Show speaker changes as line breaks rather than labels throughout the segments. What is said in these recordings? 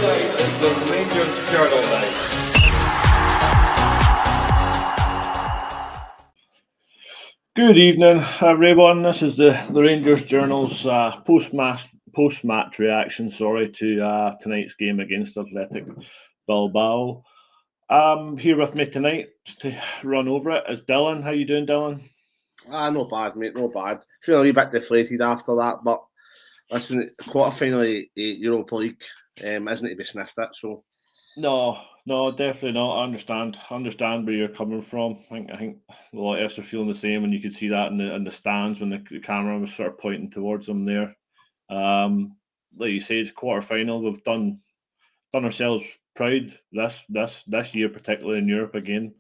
night is the Rangers Journal night.
Good evening, everyone. This is the Rangers Journal's post-match reaction. To tonight's game against Athletic Bilbao. Here with me tonight to run over it is Dylan. How you doing, Dylan?
Not bad, mate. Not bad. Feeling a wee bit deflated after that, but listen, quarter-final Europa League isn't to be sniffed at. So
no, definitely not. I understand where you're coming from. I think a lot of us are feeling the same, and you could see that in the stands when the camera was sort of pointing towards them there. Like you say, it's quarter-final. We've done ourselves proud this year, particularly in Europe again.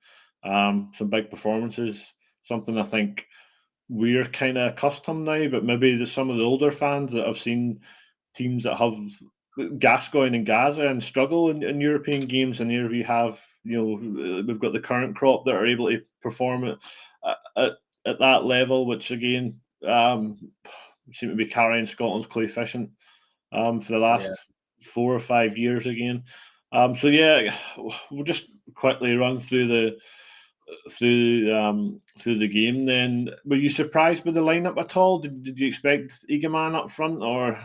Some big performances. Something I think we're kind of accustomed now, but maybe there's some of the older fans that have seen teams that have Gascoigne and Gaza and struggle in European games, and here we have, we've got the current crop that are able to perform at that level, which again seem to be carrying Scotland's coefficient for the last 4 or 5 years again. We'll just quickly run through the game. Then, were you surprised by the lineup at all? Did you expect Egeman up front, or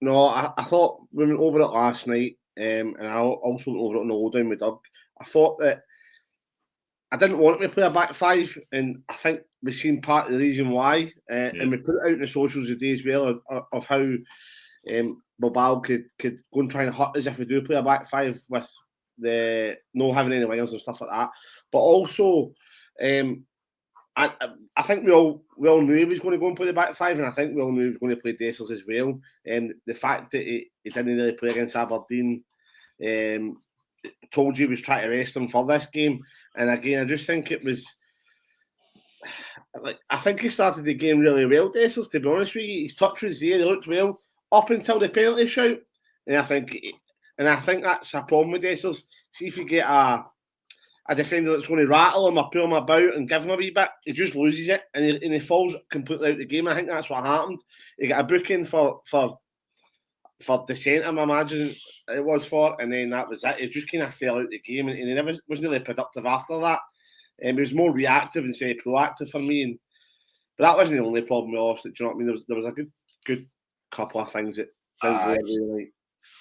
no? I thought we went over it last night, and I also went over it on the lowdown with Doug. I thought that I didn't want to play a back five, and I think we've seen part of the reason why. And we put it out in the socials today as well of how Bilbao could go and try and hurt us if we do play a back five with the no having any wingers and stuff like that. But also, I think we all knew he was going to go and play the back five, and I think we all knew he was going to play Dessers as well. And the fact that he didn't really play against Aberdeen told you he was trying to rest him for this game. And again, I just think it was I think he started the game really well, Dessers, to be honest with you. His touch was there, he looked well up until the penalty shout. And I think that's a problem with Dessers. See if you get a defender that's going to rattle him or pull him about and give him a wee bit, he just loses it and he falls completely out the game. I think that's what happened. He got a booking for dissent, I imagine it was for, and then that was it. He just kind of fell out the game, and he never wasn't really productive after that. He was more reactive instead of proactive for me. But that wasn't the only problem we lost. Do you know what I mean? There was a good couple of things that didn't go really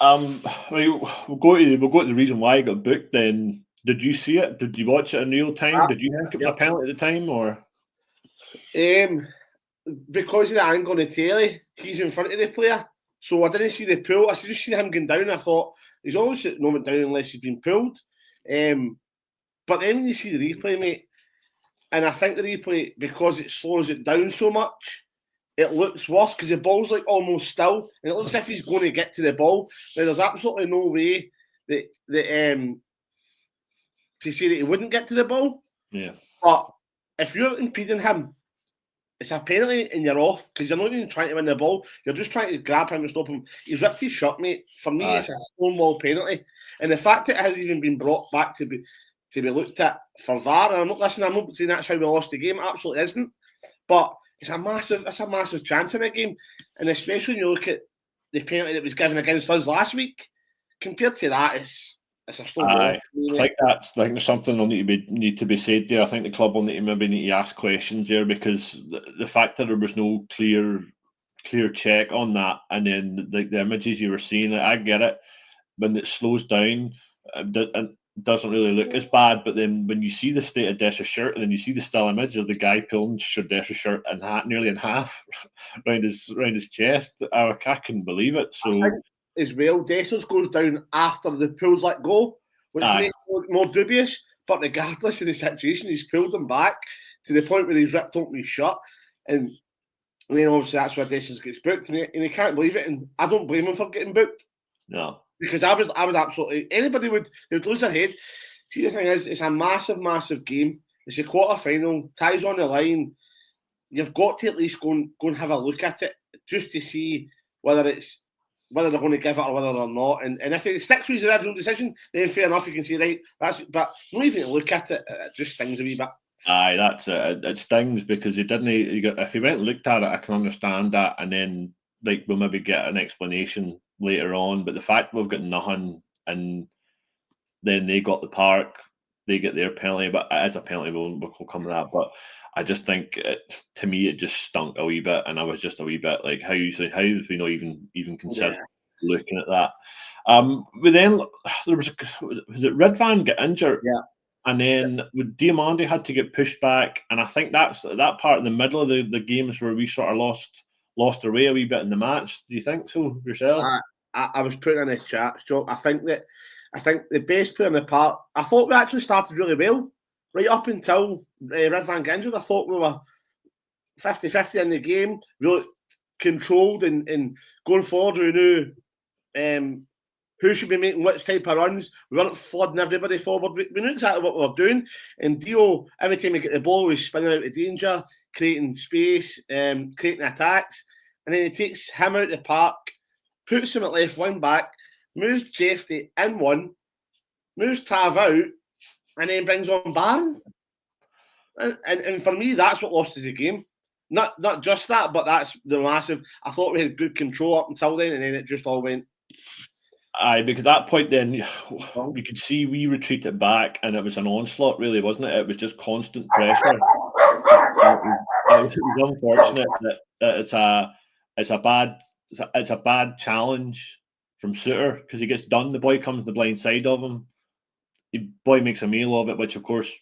right.
We'll go to the reason why he got booked then. Did you see it? Did you watch it in real time? Did you think it was a penalty at the time, or?
Because of the angle on the telly, he's in front of the player. So I didn't see the pull. I just seen him going down. I thought, he's always no went down unless he's been pulled. But then when you see the replay, mate, and I think the replay, because it slows it down so much, it looks worse because the ball's like almost still, and it looks as if he's going to get to the ball. Now, there's absolutely no way that to say that he wouldn't get to the ball.
Yeah.
But if you're impeding him, it's a penalty and you're off because you're not even trying to win the ball. You're just trying to grab him and stop him. He's ripped his shirt, mate. For me, it's a stonewall penalty. And the fact that it hasn't even been brought back to be looked at for VAR, and I'm not saying that's how we lost the game. It absolutely isn't. But it's a massive chance in a game. And especially when you look at the penalty that was given against us last week, compared to that, it's a stonewall.
I think there's something will need to be said there. I think the club will need to ask questions there, because the fact that there was no clear check on that, and then the images you were seeing, I get it. When it slows down, it doesn't really look as bad. But then when you see the state of Dessers' shirt, and then you see the still image of the guy pulling Dessers' shirt nearly in half around his chest, I couldn't believe it. So.
As well, Dessers goes down after the pull's let go, which makes it look more dubious. But regardless of the situation, he's pulled him back to the point where he's ripped open his shirt. And then obviously that's where Dessers gets booked, and he can't believe it. And I don't blame him for getting booked.
No.
Because I would absolutely, anybody would lose their head. See, the thing is, it's a massive game. It's a quarter-final, ties on the line. You've got to at least go and have a look at it just to see whether they're going to give it or whether they're not. And if it sticks with his original decision, then fair enough, you can say, right, but not even to look at it, it just stings a wee bit.
Aye, that's it. It stings because he didn't. If he went and looked at it, I can understand that, and then we'll maybe get an explanation later on. But the fact we've got nothing, and then they got the park, they get their penalty, but it is a penalty. We'll come to that. But I just think to me it just stunk a wee bit, and I was just a wee bit like, how have we not even considered looking at that? But then there was it Ridvan get injured?
Yeah.
And then Diamandi had to get pushed back, and I think that's that part in the middle of the games where we sort of lost our way a wee bit in the match. Do you think so yourself?
I was putting in his chat, Jock. I think the best player in the park. I thought we actually started really well, right up until Ridvan got injured. I thought we were 50-50 in the game, really controlled and going forward. We knew who should be making which type of runs. We weren't flooding everybody forward. We knew exactly what we were doing. And Dio, every time he get the ball, was spinning out of danger, creating space, creating attacks. And then he takes him out of the park, puts him at left wing back, moves Jeffy in one, moves Tav out, and then brings on Barron. And for me, that's what lost us the game. Not just that, but that's the massive. I thought we had good control up until then, and then it just all went.
Aye, because at that point then you could see we retreated back, and it was an onslaught, really, wasn't it? It was just constant pressure. It was unfortunate that it's a bad challenge from Suter, because he gets done. The boy comes to the blind side of him. The boy makes a meal of it, which of course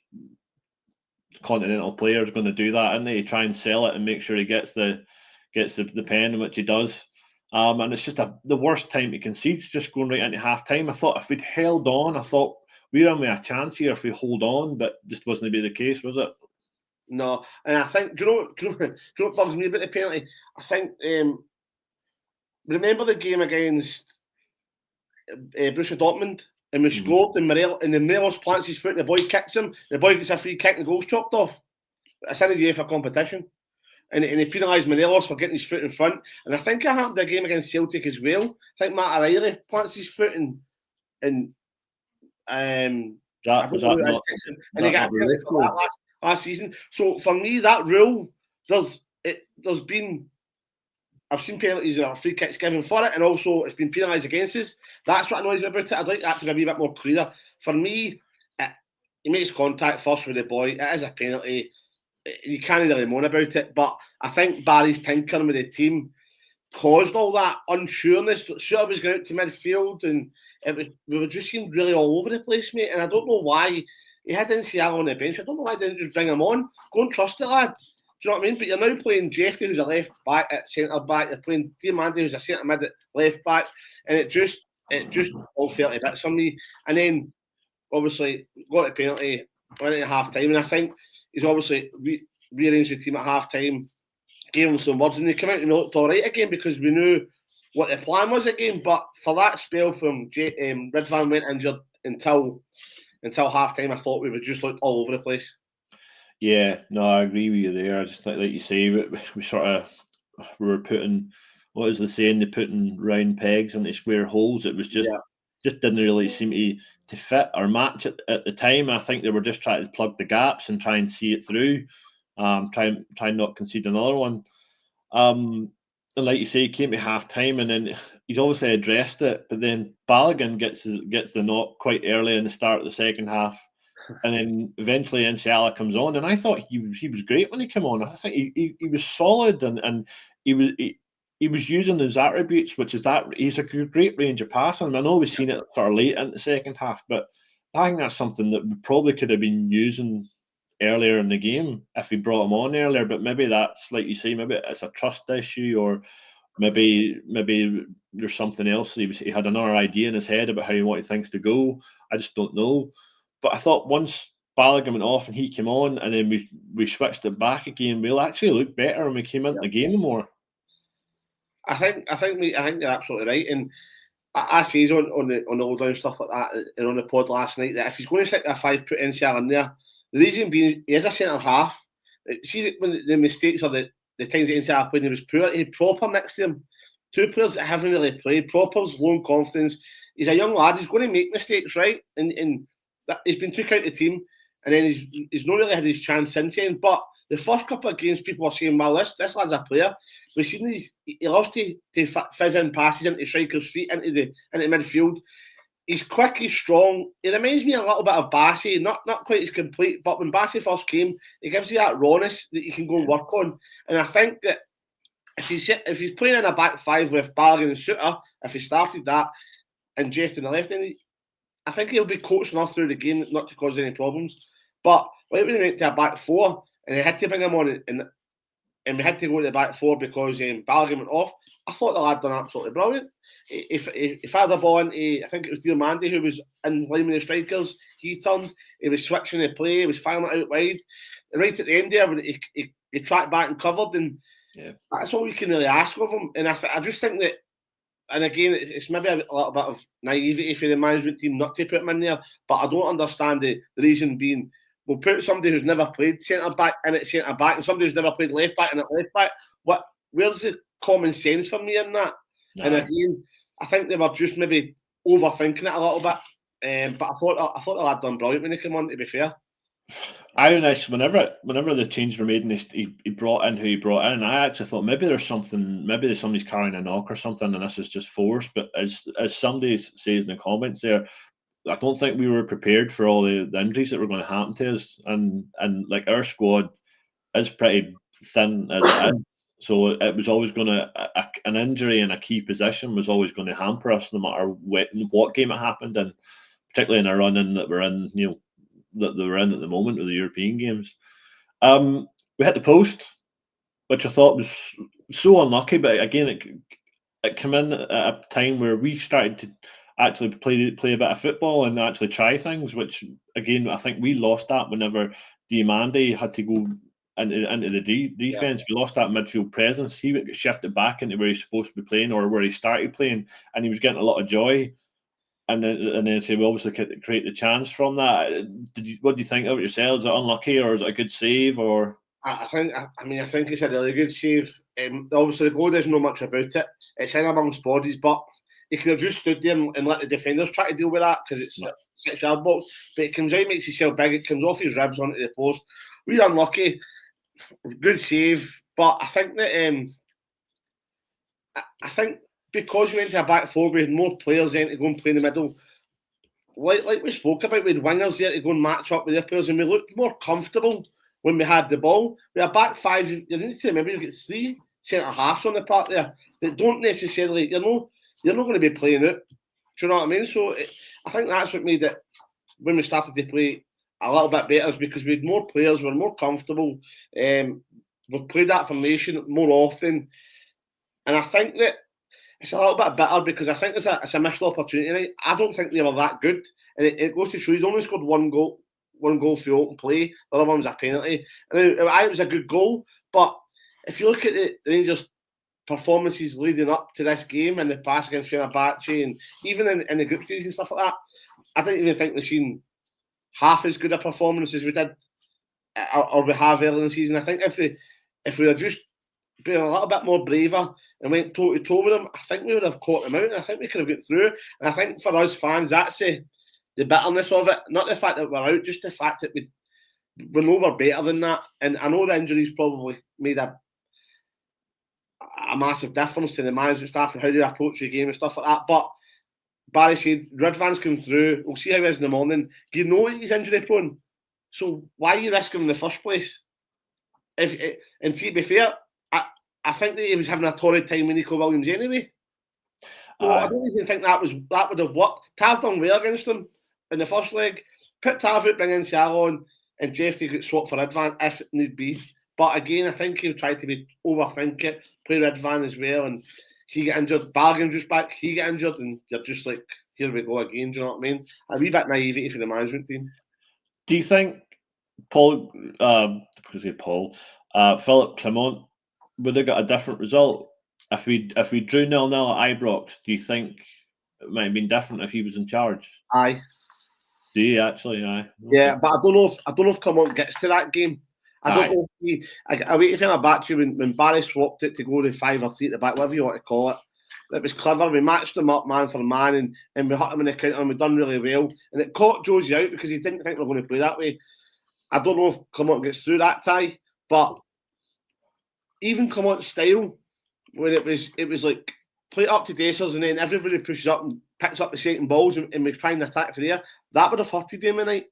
continental players going to do that, and they try and sell it and make sure he gets the pen, which he does. And it's just the worst time to concede. It's just going right into half time. I thought if we'd held on, I thought we'd only a chance here if we hold on, but just wasn't to be the case, was it?
No, and I think, do you know what bugs me about the penalty? I think, remember the game against Borussia Dortmund, and we scored, and the Morelos plants his foot, and the boy kicks him, the boy gets a free kick, and the goal's chopped off. It's in the UEFA competition. And he penalised Morelos for getting his foot in front. And I think it happened a game against Celtic as well. I think Matt O'Reilly plants his foot and he got a penalty for that last season. So for me, that rule, there's been, I've seen penalties or free kicks given for it, and also it's been penalised against us. That's what annoys me about it. I'd like that to be a wee bit more clear. For me, he makes contact first with the boy. It is a penalty. You can't really moan about it, but I think Barry's tinkering with the team caused all that unsureness. Suter was going out to midfield, and we were just seemed really all over the place, mate. And I don't know why he had NCL on the bench. I don't know why they didn't just bring him on. Go and trust it, lad. Do you know what I mean? But you're now playing Jeffrey, who's a left back at centre back. You're playing Diamandi, who's a centre mid at left back, and it just all felt a bit for me. And then obviously got a penalty, went into half time, and I think he's obviously rearranged the team at half time, gave them some words, and they came out and we looked all right again because we knew what the plan was again. But for that spell from Ridvan went injured until half time, I thought we would just look all over the place.
Yeah, no, I agree with you there. I just think, like you say, we were putting, what is the saying, they're putting round pegs into square holes. It was just didn't really seem to fit our match at the time. I think they were just trying to plug the gaps and try and see it through, try and not concede another one. And like you say, he came to half time, and then he's obviously addressed it, but then Balogun gets the knock quite early in the start of the second half, and then eventually Enciala comes on, and I thought he was great when he came on. I think he was solid, and he was using his attributes, which is that he's a great range of passing. I know we've seen it sort of late in the second half, but I think that's something that we probably could have been using earlier in the game if we brought him on earlier. But maybe that's, like you say, maybe it's a trust issue, or maybe there's something else. He had another idea in his head about how he wanted things to go. I just don't know. But I thought once Balogun went off and he came on, and then we switched it back again, we'll actually look better when we came into the game more.
I think you're absolutely right, and I see on the all down stuff like that, and on the pod last night, that if he's going to stick a 5 put NCL in there, the reason being he is a centre half. See, when the mistakes or the times that NCL played, he was poor. He had Proper next to him, two players that haven't really played. Proper's low in confidence. He's a young lad. He's going to make mistakes, right? And that, he's been took out of the team, and then he's not really had his chance since then. But the first couple of games, people were saying, well, this lad's a player. We've seen he loves to fizz in passes into strikers' feet, into midfield. He's quick, he's strong. He reminds me a little bit of Bassey, not quite as complete, but when Bassey first came, he gives you that rawness that you can go and work on. And I think that if he's playing in a back five with Ballaghan and Suter, if he started that, and Jeff on the left end, I think he'll be coached enough through the game not to cause any problems. But when he went to a back four, and they had to bring him on, and we had to go to the back four because Ballaghan went off, I thought the lad done absolutely brilliant. If I had the ball into, I think it was Diamandi who was in line with the strikers, he turned, he was switching the play, he was firing it out wide. And right at the end there, when he tracked back and covered, and that's all you can really ask of him. And I just think that, and again, it's maybe a little bit of naivety for the management team not to put him in there, but I don't understand the reason being, we'll put somebody who's never played centre-back in at centre-back and somebody who's never played left-back in at left-back. Where's the common sense for me in that? No. And again, I think they were just maybe overthinking it a little bit. But I thought the lad done brilliant when he came on, to be fair.
Whenever the changes were made and he brought in who he brought in, I actually thought maybe somebody's carrying a knock or something, and this is just forced. But as somebody says in the comments there, I don't think we were prepared for all the injuries that were going to happen to us, and like our squad is pretty thin as it is. So it was always going to an injury in a key position was always going to hamper us, no matter what game it happened, and particularly in a run in that we're in, that they're in at the moment with the European games. We hit the post, which I thought was so unlucky, but again, it came in at a time where we started to actually play a bit of football and actually try things, which again, I think we lost that whenever Diamandi had to go into the defence. We lost that midfield presence. He got shifted back into where he's supposed to be playing or where he started playing, and he was getting a lot of joy. And then say we obviously create the chance from that. What do you think of it yourself? Is it unlucky or is it a good save? Or
I think it's a really good save. Obviously the goal, there's not much about it. It's in amongst bodies, but he could have just stood there and let the defenders try to deal with that because it's 6-yard box. But it comes out, makes himself big. It comes off his ribs onto the post. We're unlucky. Good save, but I think that I think because we went to a back four, we had more players then to go and play in the middle. Like we spoke about, we had wingers there to go and match up with their players, and we looked more comfortable when we had the ball. We are back five. You need to remember, you get 3 centre halves on the park there that don't necessarily, you're not going to be playing it. Do you know what I mean? So I think that's what made it, when we started to play a little bit better, is because we had more players, we were more comfortable. We've played that formation more often, and I think that it's a little bit bitter because I think it's a missed opportunity tonight. I don't think they were that good, and it goes to show you only scored one goal for open play. The other one was a penalty, and it was a good goal. But if you look at the Rangers' performances leading up to this game and the pass against Fenerbahce, and even in the group stage and stuff like that, I don't even think we've seen half as good a performance as we did or we have early in the season. I think if we had just been a little bit more braver and went toe to toe with them, I think we would have caught them out, and I think we could have got through. And I think for us fans, that's the bitterness of it. Not the fact that we're out, just the fact that we know we're better than that. And I know the injuries probably made a massive difference to the management staff and how they approach the game and stuff like that. But Barry said, Ridvan's come through. We'll see how he is in the morning. You know he's injury prone, so why are you risking him in the first place? And to be fair, I think that he was having a torrid time with Nico Williams anyway. So I don't even think that would have worked. Tav done well against him in the first leg. Put Tav out, bring in Salon, and Jeff to get swapped for Ridvan if need be. But again, I think he tried to overthink it, play Ridvan as well, and he get injured. Ballaghan just back, he get injured, and you're just like, here we go again. Do you know what I mean? A wee bit naivety for the management team.
Do you think Philip Clement would have got a different result if we drew 0-0 at Ibrox? Do you think it might have been different if he was in charge?
Aye.
Do you actually? Aye. Okay.
Yeah, but I don't know if Clement gets to that game. I don't know if I wait to back to you when Barry swapped it to go to 5 or 3 at the back, whatever you want to call it. It was clever. We matched him up man for man, and we hit him in the counter, and we done really well. And it caught Josie out because he didn't think we were going to play that way. I don't know if Clement gets through that tie, But even come on style, when it was like play it up to Dacers and then everybody pushes up and picks up the second balls and was trying to attack for there, that would have hurted them tonight.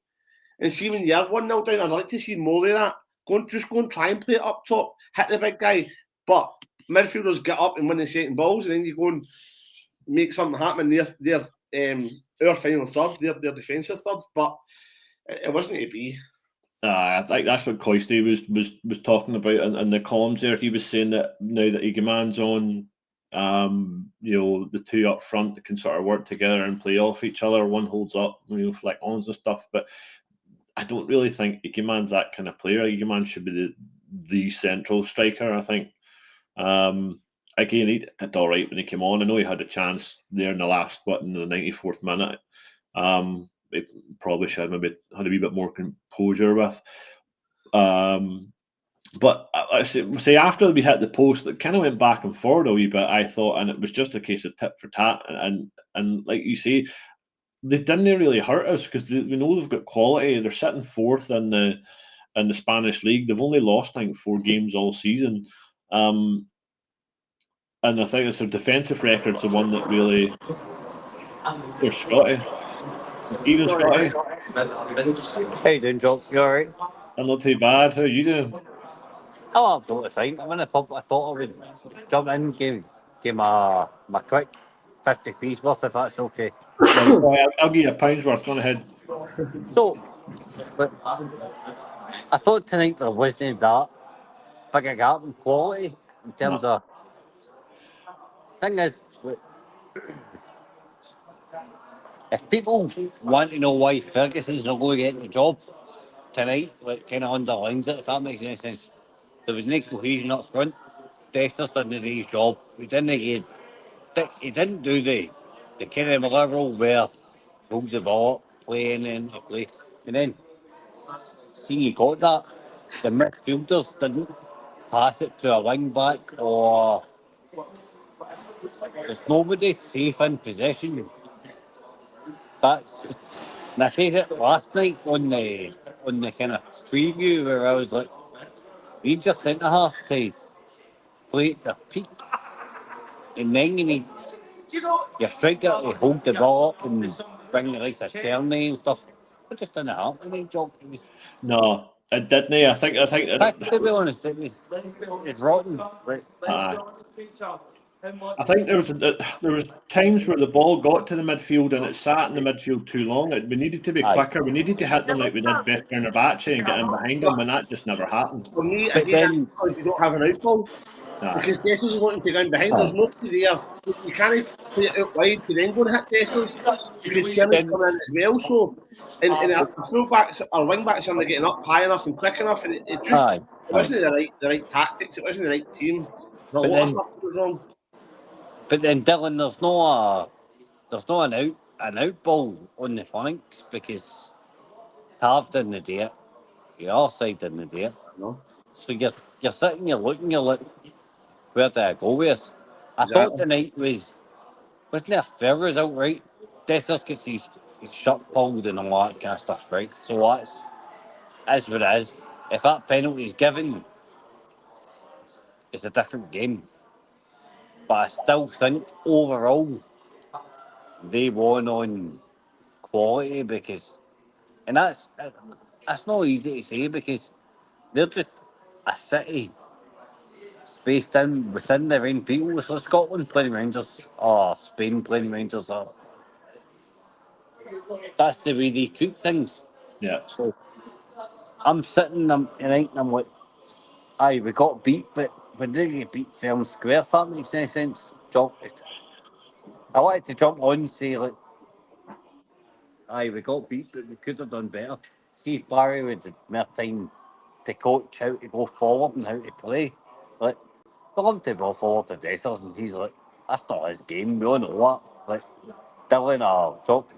And see when you're 1-0 down, I'd like to see more of that. Go and try and play it up top, hit the big guy. But midfielders get up and win the second balls, and then you go and make something happen. They're our final third, their defensive third, but it wasn't to be.
I think that's what Coisty was talking about in the columns there. He was saying that now that Egeman's on, the two up front can sort of work together and play off each other. One holds up, flick ons and stuff. But I don't really think Egeman's that kind of player. Egeman should be the central striker, I think. Again, he did all right when he came on. I know he had a chance there in the 94th minute. It probably should have maybe had a wee bit more composure with. But I say after we hit the post, it kind of went back and forward a wee bit, I thought, and it was just a case of tit for tat. And like you say, they didn't really hurt us because we know they've got quality. They're sitting fourth in the Spanish league. They've only lost, I think, 4 games all season. And I think it's their defensive record's the one that really. They're Scotty. Even Scotty.
How you doing, Jock? You alright?
I'm not too bad. How are you doing?
Oh, I'm totally fine. I'm in the pub. I thought I would jump in, give my quick 50p's worth, if that's okay.
I'll give you a pound's worth. Go ahead.
So, but I thought tonight there wasn't that big a gap in quality in terms of. Thing is, if people want to know why Ferguson's not going to get the job tonight, kind of underlines it, if that makes any sense. There was no cohesion up front. Dexter didn't do his job. He didn't do the Kenny Miller role where holds the ball up, playing and play. And then, seeing he got that, the midfielders didn't pass it to a wing back or there's nobody safe in possession. And I said it last night on the kind of preview where I was like, need your centre half to play at the peak, and then you need your striker to hold the ball up and bring the likes of Tierney and stuff. It just didn't happen tonight, Jock. It was
No, it didn't. I think.
to be honest, it's rotten. Right?
I think there was times where the ball got to the midfield and it sat in the midfield too long. We needed to be quicker. We needed to hit them like we did Beth Bernabache and get in behind them, and that just never happened.
For me, again, because you don't have an outball. Because Dessers is wanting to go in behind. There's nobody there. You can't play it out wide to then go and hit Dessers because Tierney's coming in as well. So, and our fullbacks, our wing backs aren't getting up high enough and quick enough, and it wasn't the right tactics. It wasn't the right team. A lot of stuff was wrong.
But then, Dylan, there's no an out ball on the flanks because Tav didn't do it. The other side didn't do it.
No.
So you're sitting, you're looking, you're like, where do I go with this? I thought tonight wasn't there a fair result, right? Dessers gets his shot pulled and all that kind of stuff, right? So that's what it is. If that penalty is given, it's a different game. But I still think overall they won on quality because, and that's not easy to say because they're just a city based within their own people. So Scotland playing Rangers or Spain playing Rangers, that's the way they treat things.
Yeah.
So I'm sitting tonight and I'm like, aye, we got beat, but we didn't get beat fair and square, if that makes any sense. I wanted to jump on and say, like, aye, we got beat, but we could have done better. See if Barry would have more time to coach how to go forward and how to play. Like, we love to go forward to Dessers, and he's like, that's not his game, we all know that. Like, Dylan or Jock,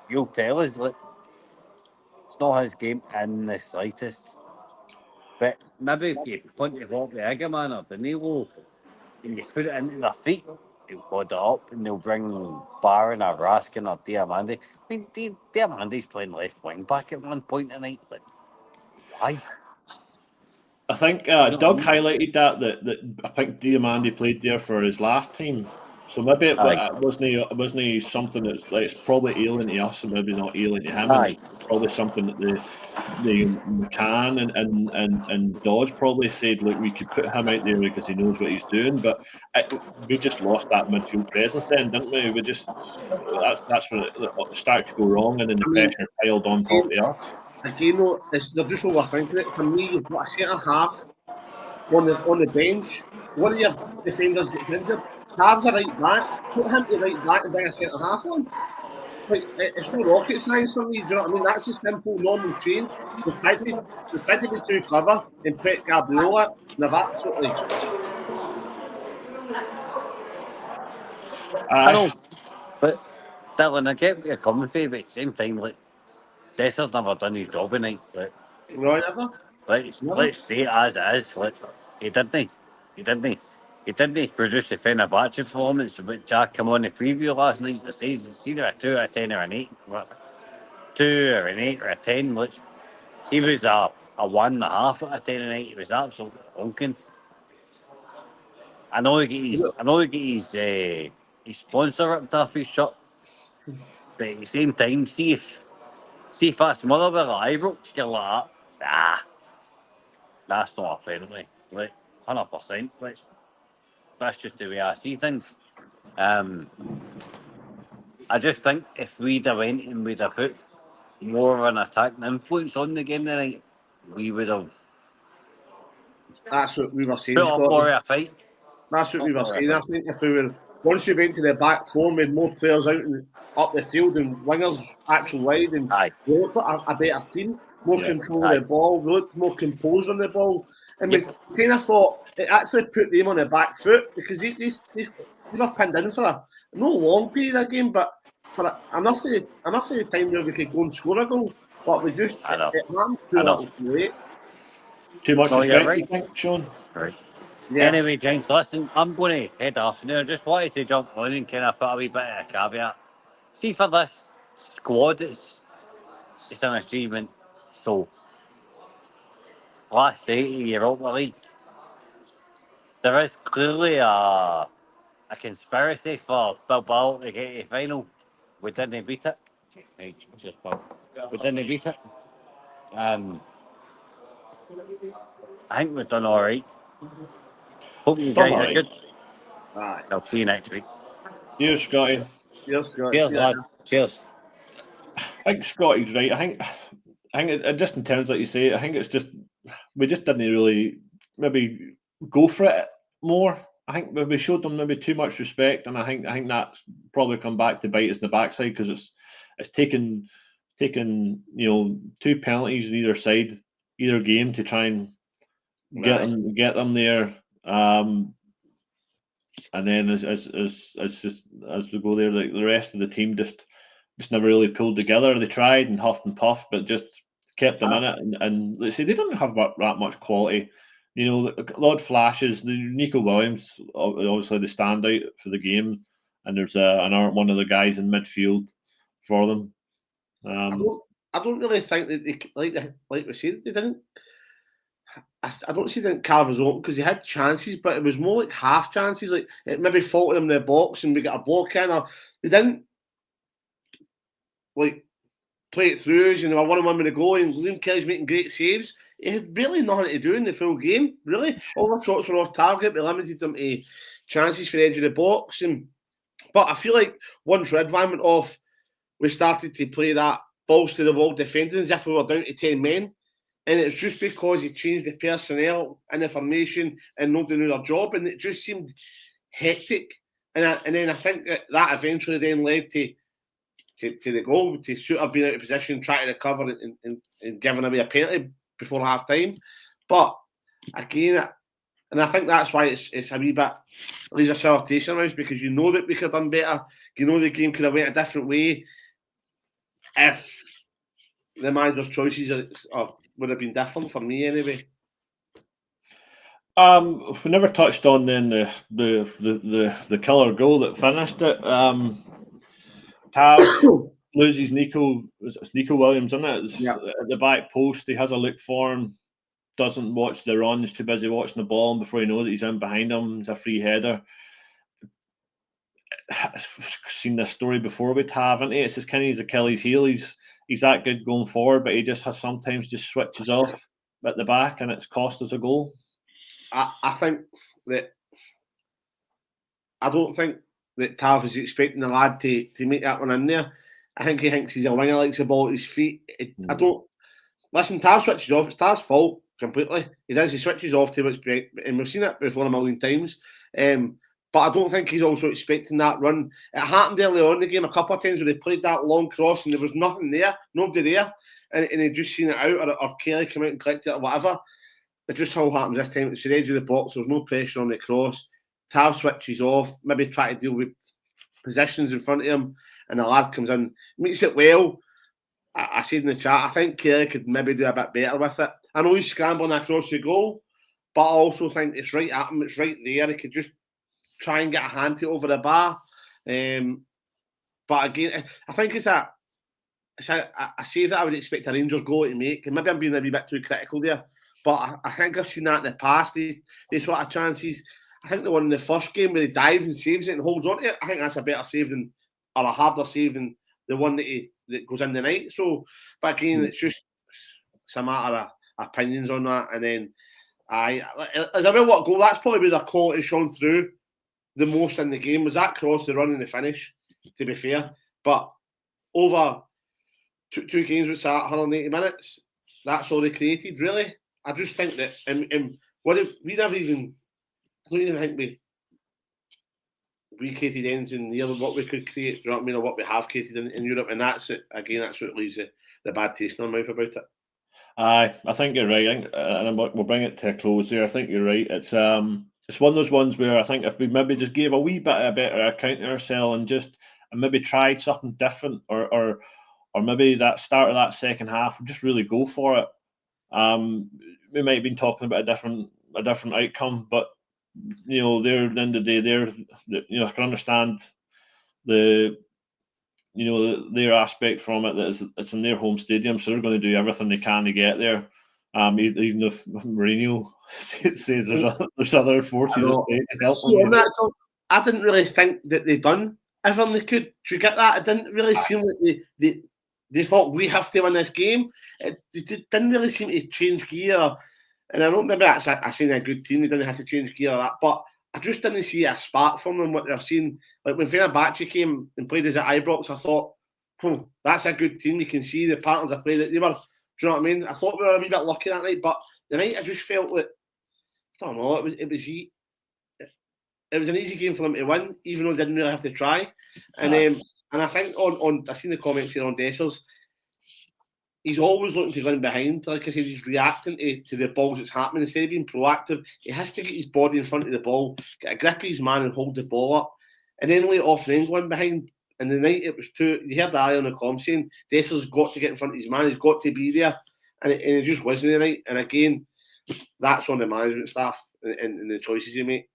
you'll tell us, like, it's not his game in the slightest. But maybe if you point the ball to Egerman or Danilo and you put it into their feet, they'll hold it up and they'll bring Barron or Raskin or Diamandi. I mean, Diamandi's playing left wing back at one point tonight. Like, why?
I think Doug highlighted that I think Diamandi played there for his last team, so maybe it wasn't something that's like it's probably alien to us and maybe not alien to him, and it's probably something that the McCann and Dodge probably said, look, we could put him out there because he knows what he's doing, but we just lost that midfield presence then, didn't we? We just that's where it started to go wrong, and then the pressure piled on top of us.
Again, though, they're just overthinking it. For me, you've got a centre half on the bench. One of your defenders gets injured. Halves a right back. Put him to right back and bring a centre half on. Like, it's no rocket science for me. Do you know what I mean? That's a simple, normal change. They've tried to be too clever and put Gabriola. They've absolutely.
I know, but Dylan, I get where you're coming from, but at the same time, like, Dessers never done his job tonight. Like,
No, never.
Let's say it as it is. Like, he didn't. He didn't. He didn't produce the Fenerbahce performance, but Jack came on the preview last night. It says it's either a 2 out of 10 or an 8. 2 or an 8 or a 10. Like, he was a 1.5 out of 10 tonight. He was absolutely honking. I know he get his sponsor ripped off his shirt, but at the same time, see if that's Motherwell or Ibrox, you're like, that's not a friendly. Like, 100%. Like, that's just the way I see things. I just think if we'd have went and we'd have put more of an attacking influence on the game tonight, we would have
That's what we were saying,
put up for a fight.
That's what we were saying. I think if we were once we went to the back four, we had more players out and up the field and wingers actual wide, and we looked like a better team, more control of the ball, we looked more composed on the ball, and we kind of thought it actually put them on the back foot because they were pinned in for a no long period of game, but for enough of the time where we could go and score a goal, but we just it happened too little too late.
Too much respect, right. You think, Sean?
Right. Yeah. Anyway, James, listen, I'm going to head off now. I just wanted to jump on and kind of put a wee bit of a caveat. See, for this squad, it's an achievement. So, last 8 of Europa League, there is clearly a conspiracy for Bilbao to get to the final. We didn't beat it. We didn't beat it. I think we've done all right. Hope you guys are good.
Right.
I'll see you next week.
Cheers, Scotty.
Cheers, Scotty.
Cheers, lads. Cheers.
I think Scotty's right. I think it just in terms like you say, I think it's just we just didn't really maybe go for it more. I think we showed them maybe too much respect, and I think that's probably come back to bite us in the backside because it's taken 2 penalties on either side, either game to try and get them there. And then as we go there, like the rest of the team just never really pulled together. They tried and huffed and puffed, but just kept them in it. And let's say they didn't have that much quality. You know, a lot of flashes. Nico Williams, obviously, the standout for the game, and there's one of the guys in midfield for them.
I don't really think that they like we said they didn't. I don't see they didn't carve us open because they had chances, but it was more like half chances. Like it maybe faulted them in the box and we got a block in, or they didn't like play it through us. You know, I won with the goal, and Liam Kelly's making great saves. He had really nothing to do in the full game. Really, all the shots were off target. We limited them to chances for the edge of the box, but I feel like once Redvan went off, we started to play that balls to the wall defending as if we were down to 10 men. And it's just because he changed the personnel and the formation and not doing their job, and it just seemed hectic. And then I think that eventually then led to the goal, to Suter being out of position, trying to recover and giving away a penalty before half time. But again, and I think that's why it's a wee bit leaves a sour taste in our mouth, because you know that we could have done better. You know the game could have went a different way if the manager's choices would have been different, for me anyway.
We never touched on then the killer goal that finished it. Tav loses Nico Williams, isn't it? At the back post, he has a look for him. doesn't watch the runs, too busy watching the ball, and before you know that he's in behind him, it's a free header. I've seen this story before with Tav, isn't he? It's just kind of his Achilles heel. He's that good going forward, but he just has sometimes just switches off at the back, and it's cost us a goal.
I think that I don't think that Tav is expecting the lad to make that one in there. I think he thinks he's a winger, likes the ball at his feet. I don't listen. Tav switches off. It's Tav's fault completely. He does. He switches off to what's great, and we've seen it before a million times. But I don't think he's also expecting that run. It happened early on in the game a couple of times where they played that long cross and there was nothing there, nobody there, and he just seen it out, or Kelly come out and collected it or whatever. It just so happens this time it's the edge of the box. There's no pressure on the cross. Tav switches off, maybe try to deal with positions in front of him, and the lad comes in, meets it well. I said in the chat, I think Kelly could maybe do a bit better with it. I know he's scrambling across the goal, but I also think it's right at him. It's right there. He could just try and get a hand to it over the bar. But again, I think it's a save that I would expect a Rangers goal to make. And maybe I'm being a wee bit too critical there, but I think I've seen that in the past. These sort of chances. I think the one in the first game where he dives and saves it and holds on to it, I think that's a better save than, or a harder save than the one that goes in the night. So, but again, it's a matter of opinions on that. And then, as I will what goal, that's probably where the quality shone through the most in the game, was that cross, the run and the finish, to be fair. But over two games with that 180 minutes, that's all they created, really. I just think that we never even, I don't even think we created anything near what we could create, do you know what I mean, or what we have created in Europe, and that's it. Again, that's what leaves the bad taste in our mouth about it.
I think you're right, and we'll bring it to a close there. I think you're right. It's one of those ones where I think if we maybe just gave a wee bit of a better account of ourselves and maybe tried something different, or maybe that start of that second half, just really go for it. We might have been talking about a different outcome, but they're at the end of the day, I can understand their aspect from it, that it's in their home stadium, so they're going to do everything they can to get there. Even if Mourinho says there's other forces to help them.
I didn't really think that they'd done everything they could. Do you get that? It didn't really seem like they thought we have to win this game. It didn't really seem to change gear. And I don't maybe that's I seen a good team. They didn't have to change gear or that, but I just didn't see a spark from them. What they've seen, like when Fenerbahce came and played us at Ibrox, I thought, that's a good team. You can see the patterns of play that they were. Do you know what I mean? I thought we were a wee bit lucky that night, but the night I just felt like, I don't know, it was an easy game for them to win, even though they didn't really have to try. And I think on I seen the comments here on Dessers, he's always looking to go in behind. Like I said, he's reacting to the balls that's happening. Instead of being proactive, he has to get his body in front of the ball, get a grip of his man and hold the ball up, and then lay it off and then go in behind. And the night it was you heard the eye on the comm saying Dessers got to get in front of his man, he's got to be there, and it just wasn't the night. And again, that's on the management staff and the choices they make.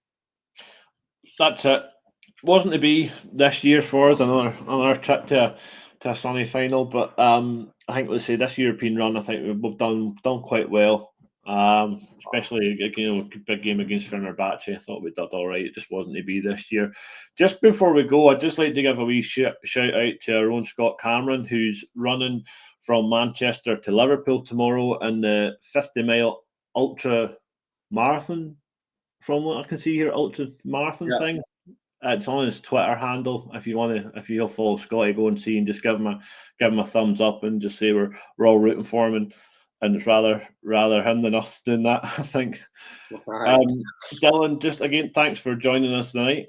That's it. Wasn't to be this year for us, another trip to a semi-final, but I think, let's say, this European run, I think we've done quite well. Especially big game against Fenerbahce. I thought we did all right. It just wasn't to be this year. Just before we go, I'd just like to give a wee shout out to our own Scott Cameron, who's running from Manchester to Liverpool tomorrow in the 50-mile ultra marathon. From what I can see here, ultra marathon thing. It's on his Twitter handle. If you'll follow Scotty, go and see and just give him a thumbs up and just say we're all rooting for him, and it's rather him than us doing that, I think. Dylan, just again, thanks for joining us tonight.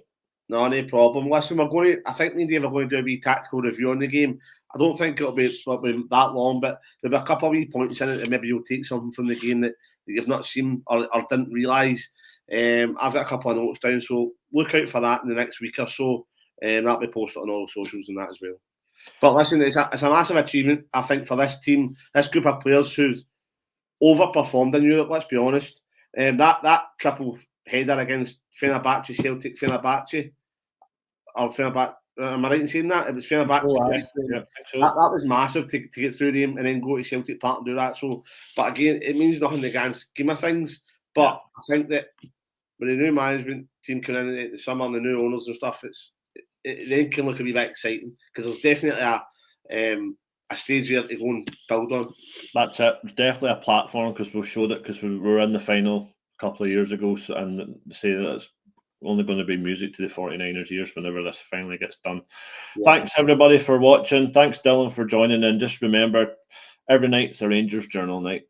No problem. Listen, I think me and Dave are going to do a wee tactical review on the game. I don't think it'll be that long, but there'll be a couple of wee points in it that maybe you'll take something from the game that you've not seen or didn't realise. I've got a couple of notes down, so look out for that in the next week or so. That'll be posted on all the socials and that as well. But listen, it's a massive achievement, I think, for this team, this group of players who's overperformed in Europe, let's be honest. That triple header against Fenerbahce, Celtic, Fenerbahce, Am I right in saying that? It was Fenerbahce.
So,
That,
yeah, I think so.
that was massive to get through them and then go to Celtic Park and do that. So, but again, it means nothing in the grand scheme of things. But I think that with the new management team coming in at the summer and the new owners and stuff, it then can look a wee bit exciting because there's definitely a stage here to go and build on.
That's it. It's definitely a platform because we showed it because we were in the final a couple of years ago, so, and say that it's only going to be music to the 49ers ears whenever this finally gets done. Yeah. Thanks everybody for watching. Thanks Dylan for joining, and just remember, every night's a Rangers Journal night.